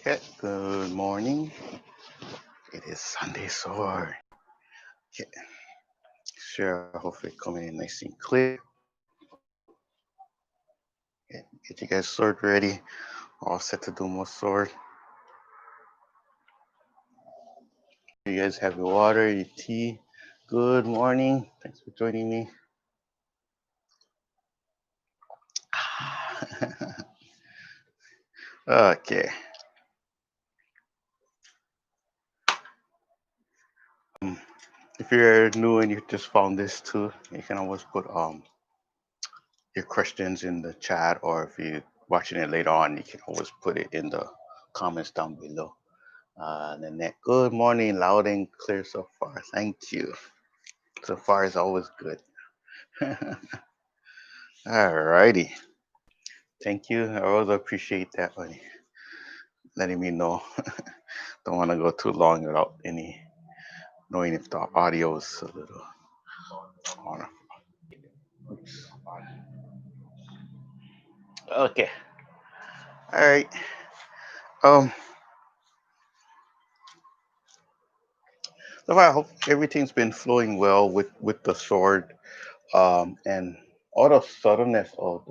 Okay, good morning. It is Sunday Sword. Okay, sure, hopefully coming in nice and clear. Okay, get you guys sword ready. All set to do more sword. You guys have your water, your tea. Good morning. Thanks for joining me. Okay. Um, if you're new and you just found this too, you can always put your questions in the chat, or if you're watching it later on, you can always put it in the comments down below. Nanette, good morning, loud and clear so far. Thank you. So far is always good. Alrighty. Thank you. I always appreciate that one. Letting me know. Don't want to go too long without any knowing if the audio is a little on. Oops. Okay. All right. Um. So far, I hope everything's been flowing well with the sword. And all the subtleness of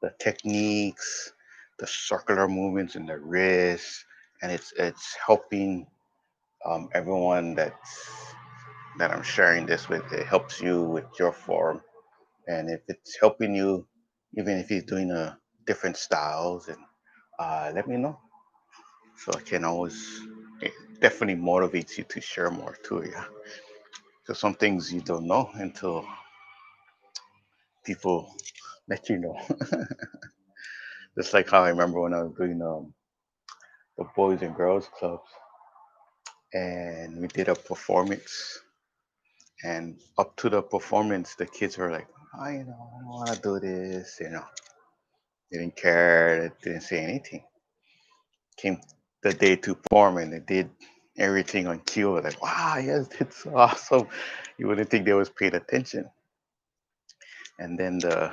the techniques, the circular movements in the wrist, and it's helping everyone that I'm sharing this with. It helps you with your form, and if it's helping you, even if you're doing a different styles, and let me know so I can always. It definitely motivates you to share more too. Yeah, because some things you don't know until people let you know. Just like how I remember when I was doing the Boys and Girls Clubs, and we did a performance. And up to the performance, the kids were like, "Oh, I don't want to do this." They didn't care. They didn't say anything. Came the day to perform, and they did everything on cue. I was like, "Wow, yes, it's awesome." You wouldn't think they was paying attention. And then the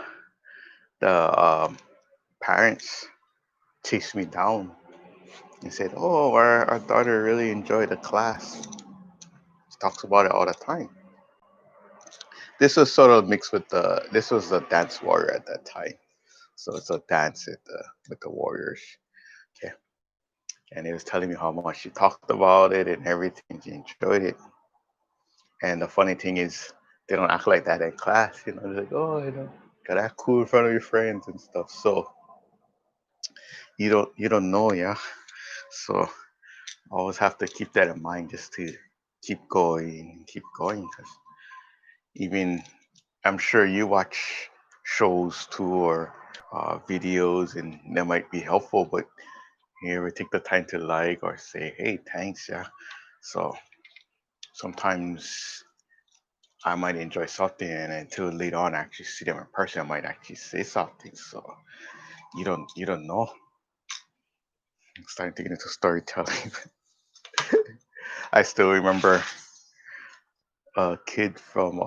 parents chased me down and said, "Oh, our daughter really enjoyed the class. She talks about it all the time." This was sort of mixed with this was a dance warrior at that time. So it's a dance with the warriors. Okay. And he was telling me how much she talked about it and everything. She enjoyed it. And the funny thing is, they don't act like that in class. They're like, "Oh, gotta act cool in front of your friends and stuff." So you don't know, yeah. So always have to keep that in mind just to keep going. Because even I'm sure you watch shows too, or videos, and that might be helpful, but you ever take the time to like or say, "Hey, thanks, yeah." So sometimes I might enjoy something, and until later on, I actually see them in person, I might actually say something. So you don't know. I'm starting to get into storytelling. I still remember a kid from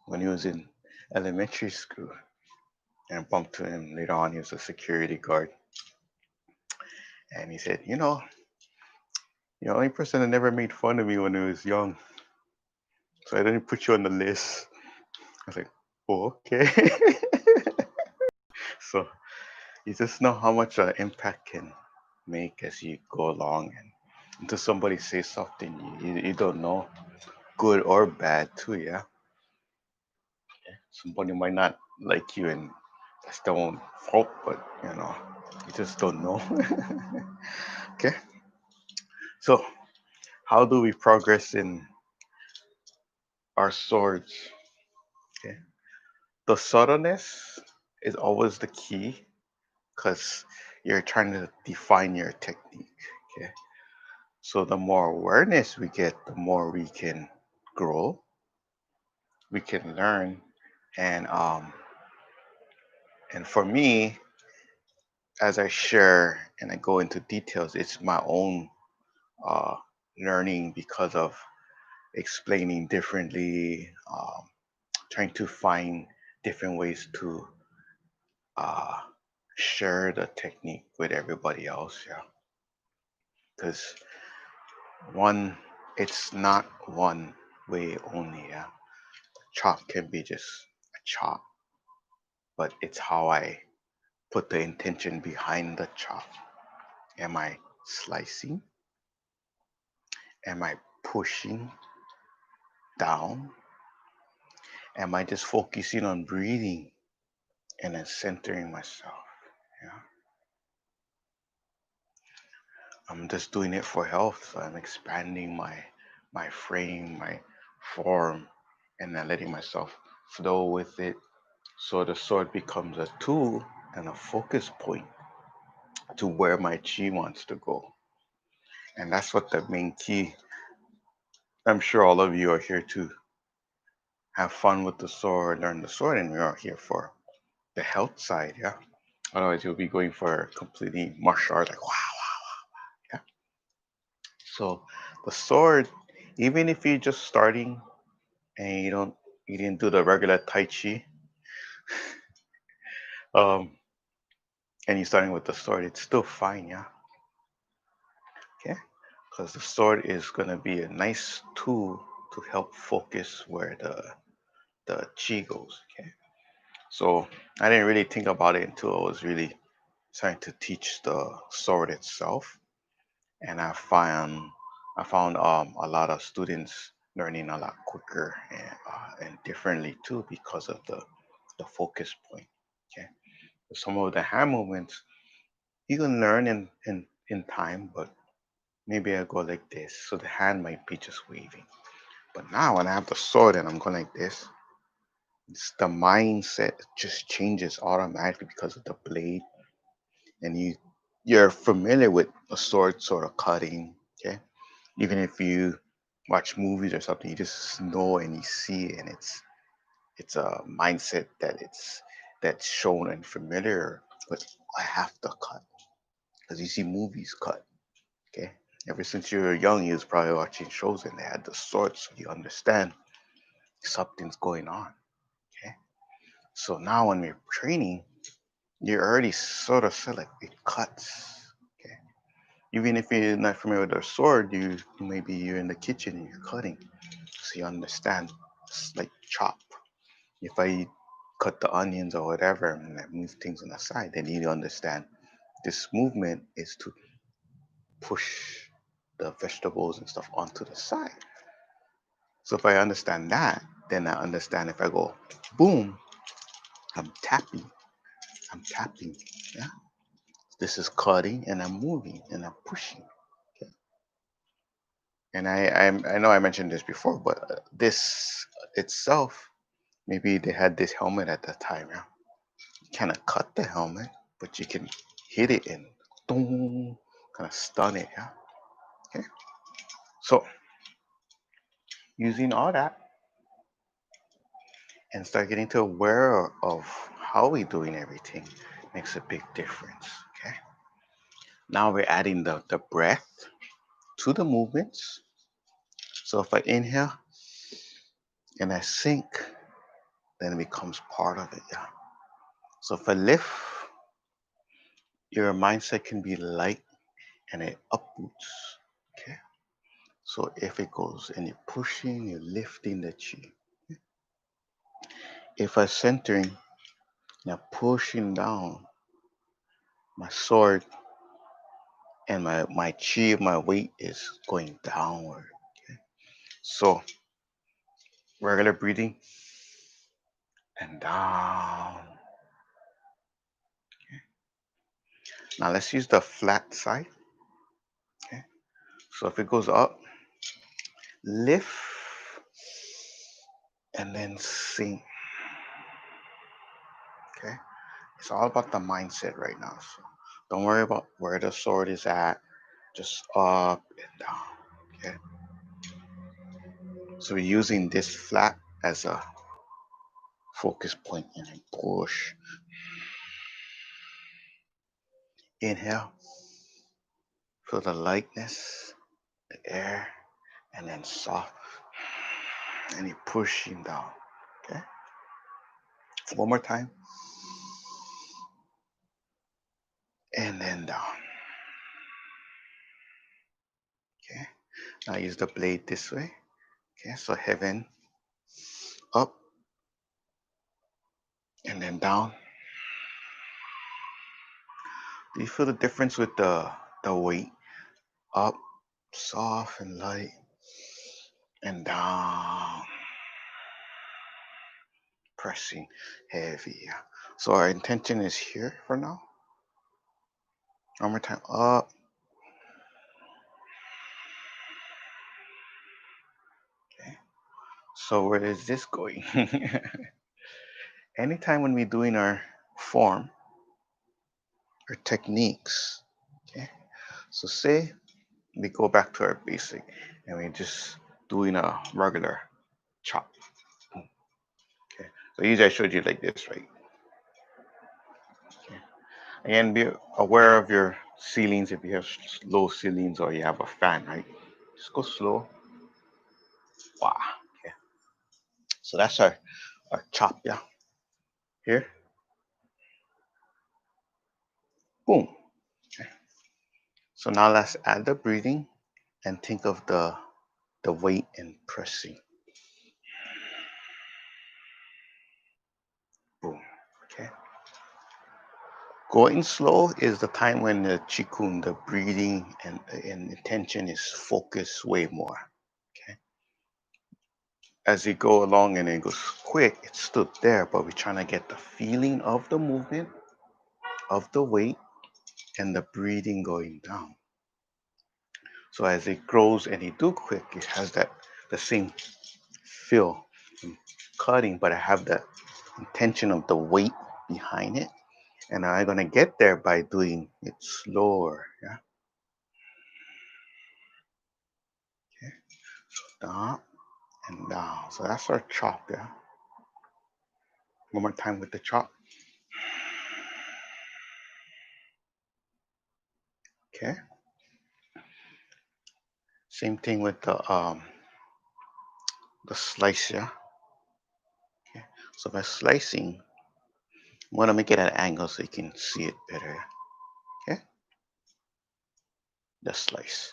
when he was in elementary school, and I bumped to him later on. He was a security guard, and he said, "The only person that never made fun of me when I was young, so I didn't put you on the list." I was like, "Oh, okay." So you just know how much impact can make as you go along, and until somebody says something you don't know, good or bad too, yeah. Somebody might not like you, and that's their own fault, but you just don't know. Okay, so how do we progress in our swords? Okay, the subtleness is always the key because you're trying to define your technique. Okay, so the more awareness we get, the more we can grow, we can learn, and for me, as I share and I go into details, it's my own uh, learning because of explaining differently, trying to find different ways to uh, share the technique with everybody else. Yeah. because one, it's not one way only. Yeah, chop can be just a chop, but it's how I put the intention behind the chop. Am I slicing? Am I pushing down? Am I just focusing on breathing and then centering myself? Yeah, I'm just doing it for health. So I'm expanding my frame, my form, and then letting myself flow with it. So the sword becomes a tool and a focus point to where my chi wants to go. And that's what the main key. I'm sure all of you are here to have fun with the sword, learn the sword, and we are here for the health side, yeah. Otherwise, you'll be going for completely martial art, like wow, wow, yeah. So the sword, even if you're just starting and you didn't do the regular Tai Chi, um, and you're starting with the sword, it's still fine, yeah. Okay, because the sword is gonna be a nice tool to help focus where the chi goes. Okay, so I didn't really think about it until I was really trying to teach the sword itself, and I found a lot of students learning a lot quicker and differently too because of the focus point. Okay, some of the hand movements you can learn in time, but maybe I go like this, so the hand might be just waving. But now when I have the sword and I'm going like this, the mindset just changes automatically because of the blade, and you're familiar with a sword sort of cutting. Okay, even if you watch movies or something, you just know and you see it, and it's a mindset that's shown and familiar. But I have to cut because you see movies cut. Okay, ever since you were young, you was probably watching shows and they had the sword, so you understand something's going on. Okay, so now when we're training, you're already sort of said like it cuts. Okay, even if you're not familiar with a sword, maybe you're in the kitchen and you're cutting, so you understand. It's like chop. If I cut the onions or whatever and I move things on the side, then you understand this movement is to push the vegetables and stuff onto the side. So if I understand that, then I understand if I go boom, I'm tapping, I'm tapping. Yeah. This is cutting and I'm moving and I'm pushing. Okay. And I know I mentioned this before, but this itself, maybe they had this helmet at the time. Yeah. You cannot cut the helmet, but you can hit it and boom, kind of stun it. Yeah. Okay. So using all that and start getting to aware of how we're doing everything makes a big difference. Okay. Now we're adding the breath to the movements. So if I inhale and I sink, then it becomes part of it. Yeah. So if I lift, your mindset can be light and it uproots. Okay. So if it goes and you're pushing, you're lifting the chi. If I'm centering, now pushing down my sword and my chi, my weight is going downward. Okay. So regular breathing and down. Now let's use the flat side. Okay. So if it goes up, lift and then sink. Okay. It's all about the mindset right now. So don't worry about where the sword is at. Just up and down. Okay. So we're using this flat as a focus point and then push. Inhale. Feel the lightness, the air, and then soft. And you're pushing down. Okay. One more time. And then down. Now use the blade this way. Okay, so heaven, up, and then down. Do you feel the difference with the weight? Up, soft and light, and down, pressing heavy. Yeah. So our intention is here for now. One more time, up. Okay. So where is this going? Anytime when we're doing our form or techniques, okay. So say we go back to our basic and we're just doing a regular chop. Okay. So usually I showed you like this, right? Okay. Again, be aware of your ceilings if you have low ceilings or you have a fan, right? Just go slow. Wow. Okay. So that's our chop, yeah. Here. Boom. Okay. So now let's add the breathing and think of the weight and pressing. Boom. Okay. Going slow is the time when the qigong, the breathing and intention is focused way more. Okay. As you go along and it goes quick, it's still there, but we're trying to get the feeling of the movement, of the weight, and the breathing going down. So as it grows and you do quick, it has that the same feel in cutting, but I have the intention of the weight behind it. And I'm gonna get there by doing it slower. Yeah. Okay. Up and down. So that's our chop. Yeah. One more time with the chop. Okay. Same thing with the slice. Yeah. Okay. So by slicing, I'm gonna make it at an angle so you can see it better. Okay. The slice.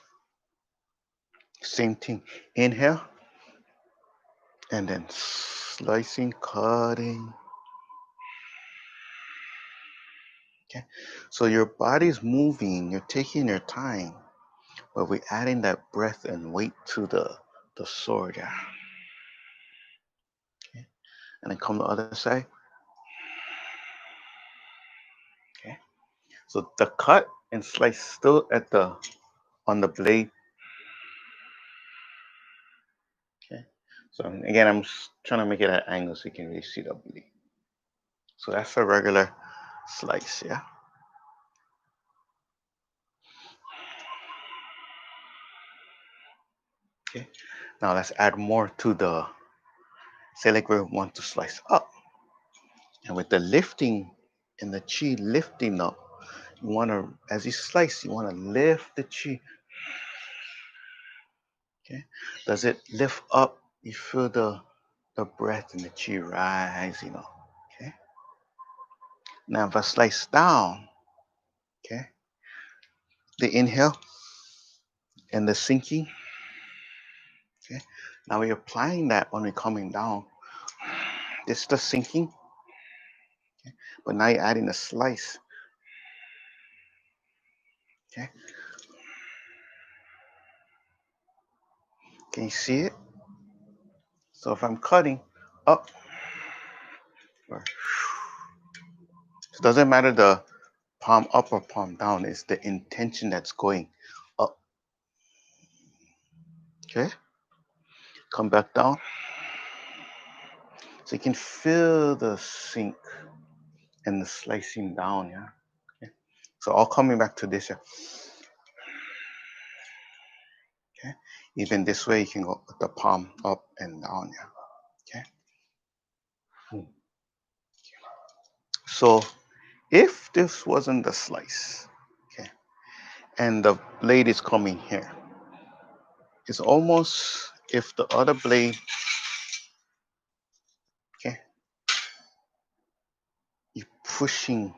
Same thing. Inhale and then slicing, cutting. Okay. So your body's moving, you're taking your time, but we're adding that breath and weight to the sword. Yeah. Okay. And then come the other side. Okay. So the cut and slice still at the on the blade. Okay. So again, I'm trying to make it at an angle so you can really see the blade. So that's a regular slice. Yeah. Okay. Now let's add more to the. Say like we want to slice up, and with the lifting and the chi lifting up, you want to as you slice, you want to lift the chi. Okay. Does it lift up? You feel the breath and the chi rising up. Okay. Now if I slice down, okay, the inhale and the sinking. Okay. Now we're applying that when we're coming down. It's the sinking, but now you're adding a slice. Okay. Can you see it? So if I'm cutting up, or it doesn't matter the palm up or palm down, it's the intention that's going up. Okay. Come back down. So you can feel the sink and the slicing down, yeah. Okay. So all coming back to this, yeah. Okay. Even this way, you can go with the palm up and down, yeah. Okay. Hmm. So if this wasn't the slice, okay, and the blade is coming here, it's almost if the other blade, okay, you're pushing,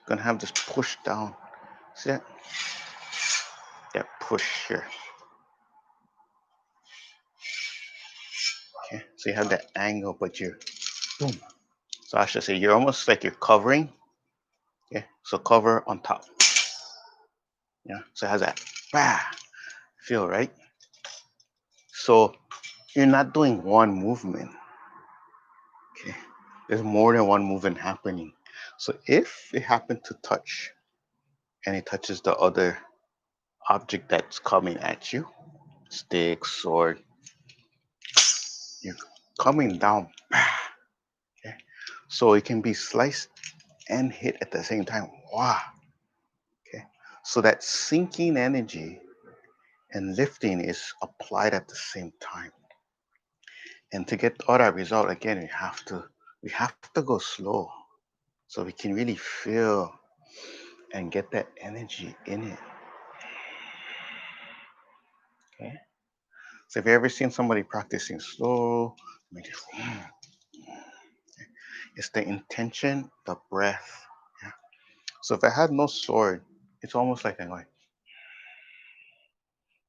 gonna have this push down. See that? That push here. So you have that angle, but you're boom. So I should say you're almost like you're covering. Okay. So cover on top. Yeah. So it has that bah, feel, right? So you're not doing one movement. Okay. There's more than one movement happening. So if it happened to touch and it touches the other object that's coming at you, stick, sword, you're coming down. Okay. So it can be sliced and hit at the same time. Wow. Okay. So that sinking energy and lifting is applied at the same time. And to get all that result, again, we have to go slow so we can really feel and get that energy in it. Okay. So if you ever seen somebody practicing slow, it's the intention, the breath. Yeah. So if I had no sword, it's almost like I'm like,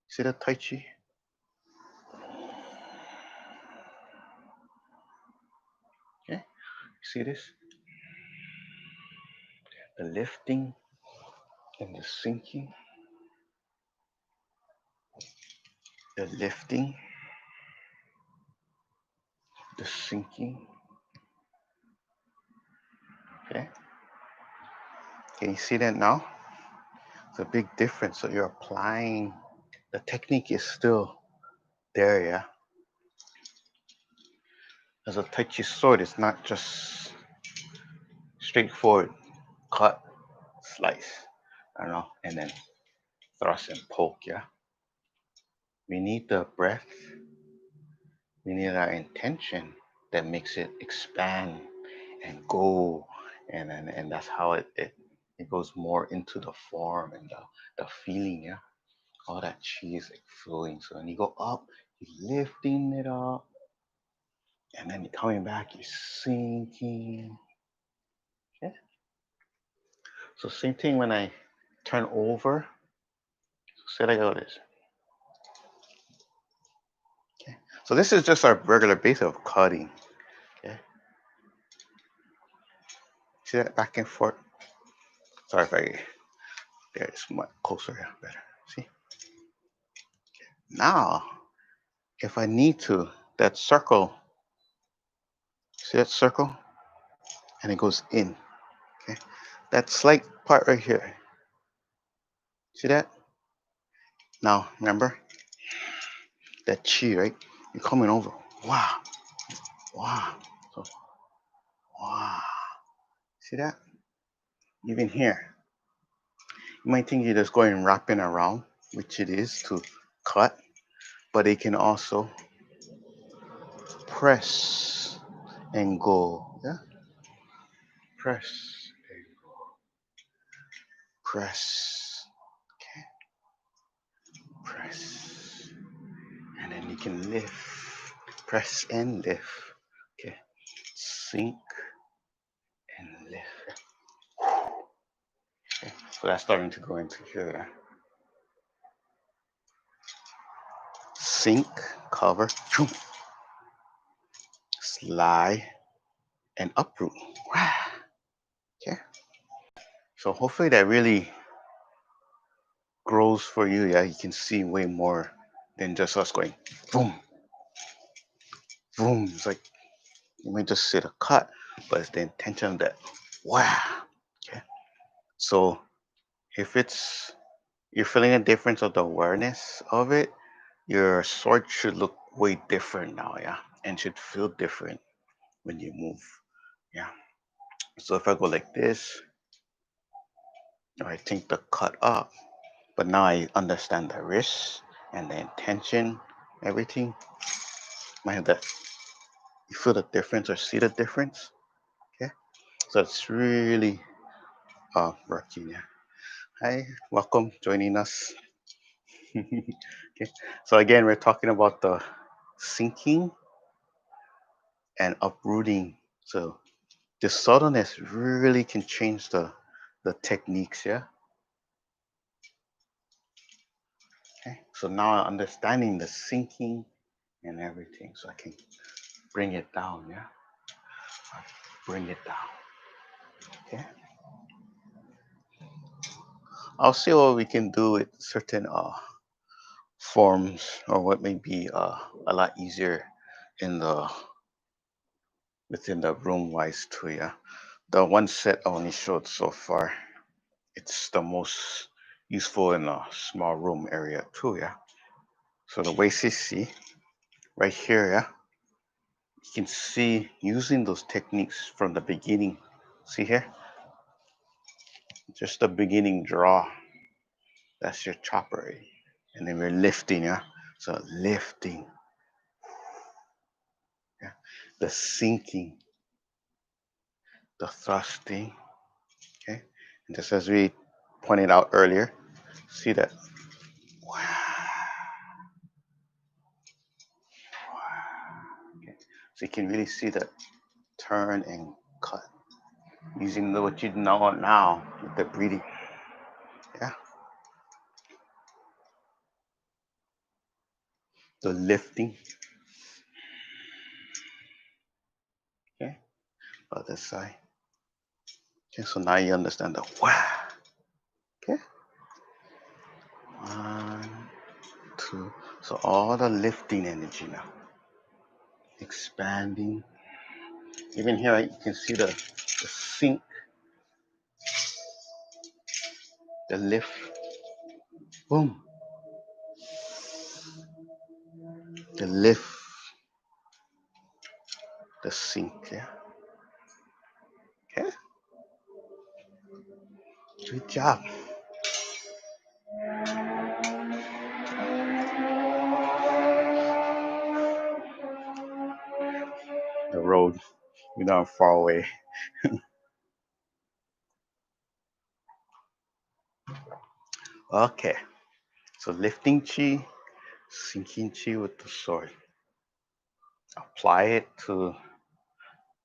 see the Tai Chi? Okay. See this? The lifting and the sinking, the lifting, the sinking. Okay. Can you see that now? It's a big difference. So you're applying, the technique is still there, yeah? As a Tai Chi sword, it's not just straightforward cut, slice, I don't know, and then thrust and poke, yeah? We need the breath, we need our intention that makes it expand and go, and that's how it goes more into the form and the feeling, yeah? All that chi is like flowing. So when you go up, you're lifting it up, and then you're coming back, you're sinking. Okay? So same thing when I turn over. So say like all this. Okay. So this is just our regular base of cutting. Okay. See that back and forth. Sorry if I there it's much closer. Yeah, better. See. Now, if I need to, that circle. See that circle, and it goes in. Okay. That slight part right here. See that? Now remember that chi, right? You're coming over. Wow. Wow. So, wow. See that? Even here. You might think you're just going wrapping around, which it is to cut, but it can also press and go. Yeah? Press and press. Okay. Press. And then you can lift. Press and lift. Okay. Sink and lift. Okay. So that's starting to go into here. Sink, cover, slide, and uproot. Okay. So hopefully that really grows for you. Yeah, you can see way more than just us going boom, boom. It's like you might just see the cut, but it's the intention of that. Wow. Okay. So if it's you're feeling a difference of the awareness of it, your sword should look way different now. Yeah, and should feel different when you move. Yeah. So if I go like this, I think the cut up, but now I understand the wrist and the intention, everything. I have that. You feel the difference or see the difference. Okay, so it's really working. Yeah. Hi, welcome joining us. Okay, so again, we're talking about the sinking and uprooting. So the subtleness really can change the techniques. Yeah. Okay, so now I'm understanding the sinking and everything, so I can bring it down, yeah? Bring it down, okay? I'll see what we can do with certain forms or what may be a lot easier in the within the room wise too, yeah. The one set I only showed so far, it's the most useful in a small room area too, yeah. So the way you see right here, yeah, you can see using those techniques from the beginning. See here, just the beginning draw. That's your chopper, eh? And then we're lifting, yeah. So lifting, yeah. The sinking, the thrusting, okay. And just as we pointed out earlier, see that. Okay. So you can really see that turn and cut using what you know now with the breathing. Yeah, the lifting. Okay, other side. Okay, so now you understand the wow. Okay, one, two. So all the lifting energy now, expanding. Even here, right, you can see the sink, the lift. Boom, the lift, the sink. Yeah. Okay. Good job. The road, we're not far away. Okay. So lifting chi, sinking chi with the sword. Apply it to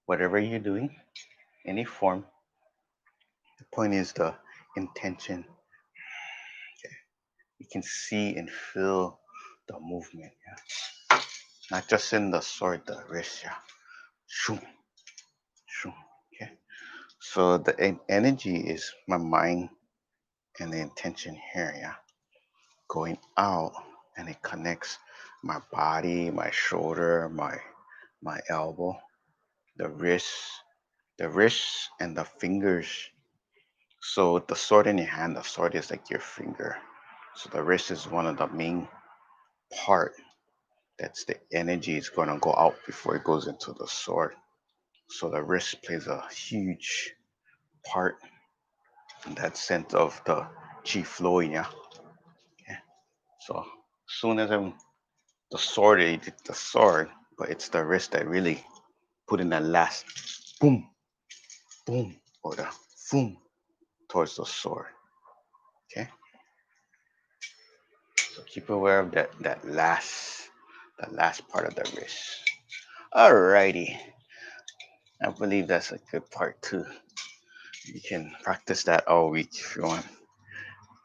whatever you're doing, any form. The point is the intention. Okay. You can see and feel the movement. Yeah. Not just in the sword, the wrist. Yeah. Shoo, shoo. Okay. So the energy is my mind and the intention here. Yeah. Going out and it connects my body, my shoulder, my elbow, the wrist, and the fingers. So the sword in your hand, the sword is like your finger. So the wrist is one of the main part. That's the energy is going to go out before it goes into the sword. So the wrist plays a huge part in that sense of the chi flowing. Yeah. Okay. So as soon as I'm the sword, it did the sword, but it's the wrist that really put in that last boom, boom, or the boom towards the sword. Okay. So keep aware of that last part of the wrist. Alrighty. I believe that's a good part too. You can practice that all week if you want.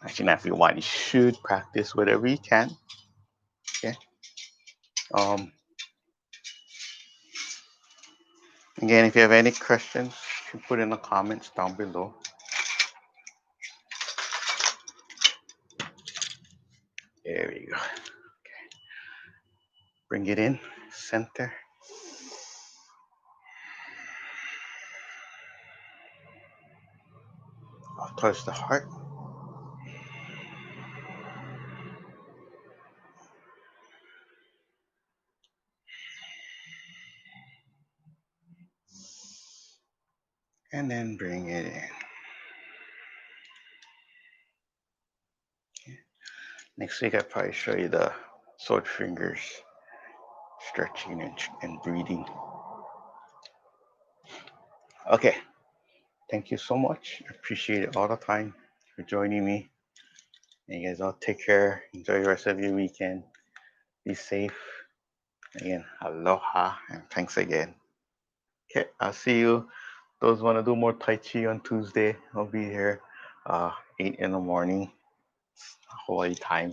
Actually, not if you want, you should practice whatever you can. Okay. Um. Again, if you have any questions, you can put in the comments down below. There we go. Bring it in, center, up towards the heart. And then bring it in. Okay. Next week, I'll probably show you the sword fingers stretching and breathing. Okay. Thank you so much. I appreciate it all the time for joining me. And you guys all take care. Enjoy the rest of your weekend. Be safe. Again, aloha and thanks again. Okay, I'll see you. Those want to do more Tai Chi on Tuesday, I'll be here 8 in the morning, Hawaii time.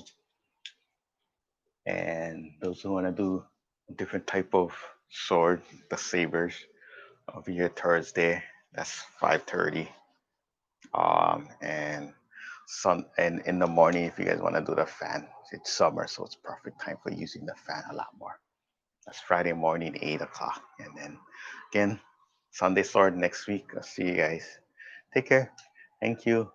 And those who want to do a different type of sword, the sabers. Over here Thursday, that's 5:30. And and in the morning, if you guys want to do the fan, it's summer, so it's perfect time for using the fan a lot more. That's Friday morning, 8 o'clock, and then again, Sunday sword next week. I'll see you guys. Take care. Thank you.